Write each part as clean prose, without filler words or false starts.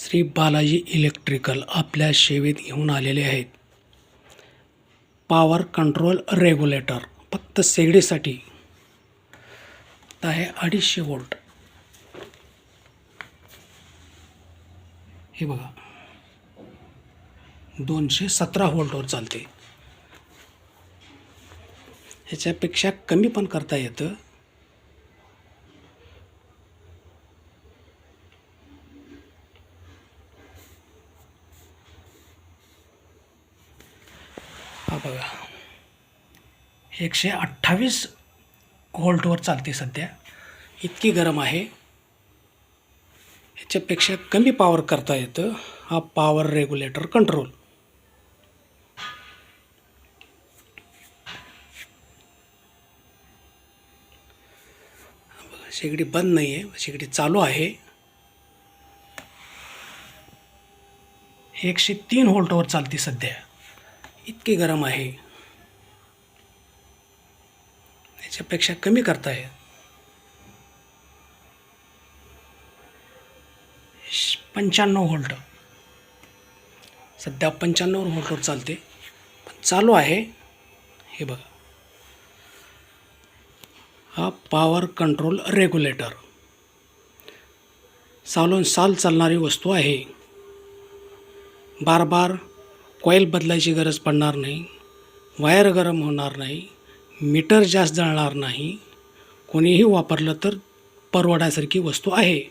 Shri Balaji electrical आपल्या सेवेत घेऊन आलेले आहेत. पॉवर कंट्रोल रेग्युलेटर फक्त शेगडीसाठी आहे 250 व्होल्ट. हे बघा 217 व्होल्टवर चालते. ह्याच्यापेक्षा कमी पण करता येतं. हा बघा 128 व्होल्टवर चालते. सध्या इतकी गरम आहे. ह्याच्यापेक्षा कमी पॉवर करता येतं. हा पॉवर रेग्युलेटर कंट्रोल. शेगडी बंद नाही आहे, शेगडी चालू आहे. 103 व्होल्टवर चालते. सध्या इतकी गरम आहे. याच्यापेक्षा कमी करता येईल. 95 व्होल्ट. सध्या 95 व्होल्टवर चालते, पण चालू आहे. हे बघा हा पॉवर कंट्रोल रेग्युलेटर. सालोन साल चालणारी वस्तू आहे. बार बार कॉईल बदलायची गरज पडणार नाही. वायर गरम होणार नाही. मीटर जास्त जळणार नाही. कोणीही वापरलं तर परवडायसारखी वस्तू आहे.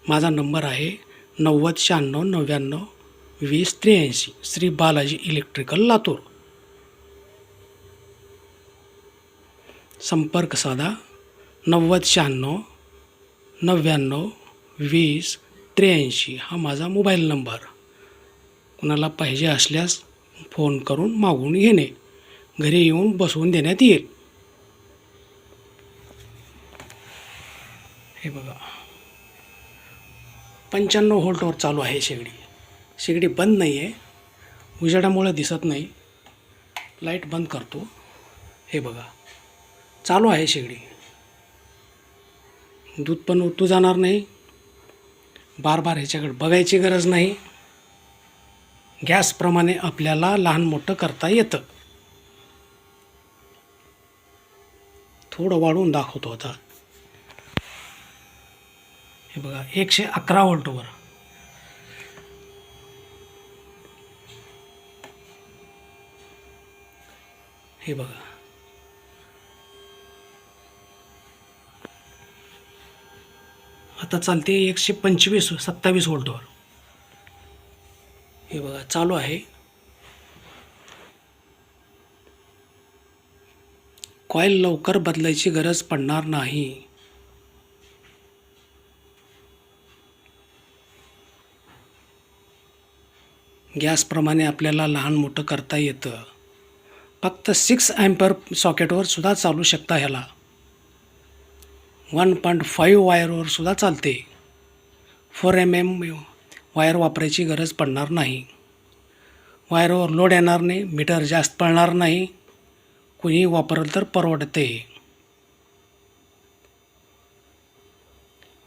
माझा नंबर आहे 9096992083. श्री बालाजी इलेक्ट्रिकल लातूर. संपर्क साधा 9096992083. हा माझा मोबाईल नंबर. कुणाला पाहिजे असल्यास फोन करून मागवून घेणे. घरी येऊन बसवून देण्यात येईल. हे बघा 95 व्होल्टवर चालू आहे शेगडी. शेगडी बंद नाही आहे, उजेडामुळे दिसत नाही. लाईट बंद करतो. हे बघा चालू आहे शेगडी. दूध पण उतू जाणार नाही. बार बार ह्याच्याकडे बघायची गरज नाही. गॅसप्रमाणे आपल्याला लहान मोठं करता येतं. थोडं वाढवून दाखवतो आता. हे बघा 111 व्होल्टवर. हे बघा आता चालते 127 व्होल्टवर. हे बघा चालू आहे. कॉईल लवकर बदलायची गरज पडणार नाही. गॅसप्रमाणे आपल्याला लहान मोठं करता येतं. फक्त 6 अँपर सॉकेटवर सुद्धा चालू शकता. ह्याला 1.5 वायरवर सुद्धा चालते. 4 mm वायर वापरायची गरज पडणार नाही. वायरवर लोड येणार नाही. मीटर जास्त पडणार नाही. कोणीही वापरलं तर परवडते.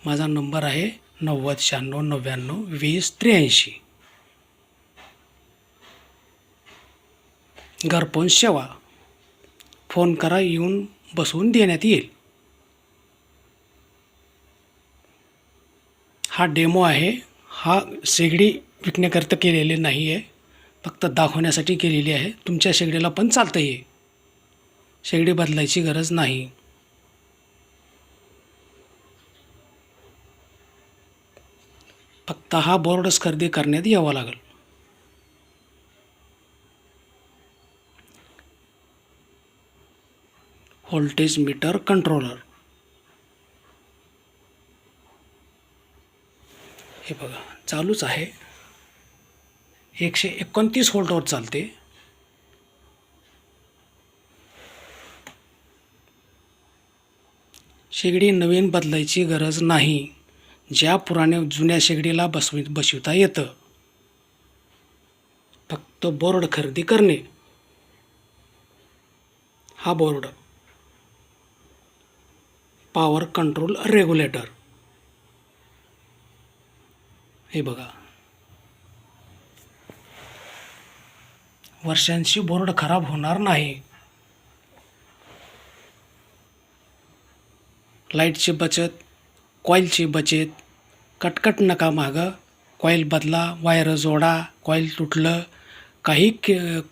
माझा नंबर आहे 9096992083. घरपोच सेवा. फोन करा, येऊन बसवून देण्यात येईल. हा डेमो आहे. हा शेगडी विकण्याकरिता केलेले नाही आहे, फक्त दाखवण्यासाठी केलेली आहे. तुमच्या शेगडीला पण चालतं. आहे शेगडी बदलायची गरज नाही. फक्त हा बोर्डच खरेदी करण्यात यावा लागेल. Voltage meter controller. हे बघा चालूच आहे. 129 व्होल्टवर चालते. शेगडी नवीन बदलायची गरज नाही. ज्या जुन्या शेगडीला बसविता येतं. फक्त बोर्ड खरेदी करणे. हा बोर्ड पॉवर कंट्रोल रेग्युलेटर. हे बघा, वर्षांशी बोर्ड खराब होणार नाही. लाईटची बचत, कॉईलची बचत. कटकट नका मागं, कॉईल बदला, वायर जोडा. कॉईल तुटलं काही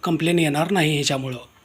कंप्लेन येणार नाही ह्याच्यामुळं.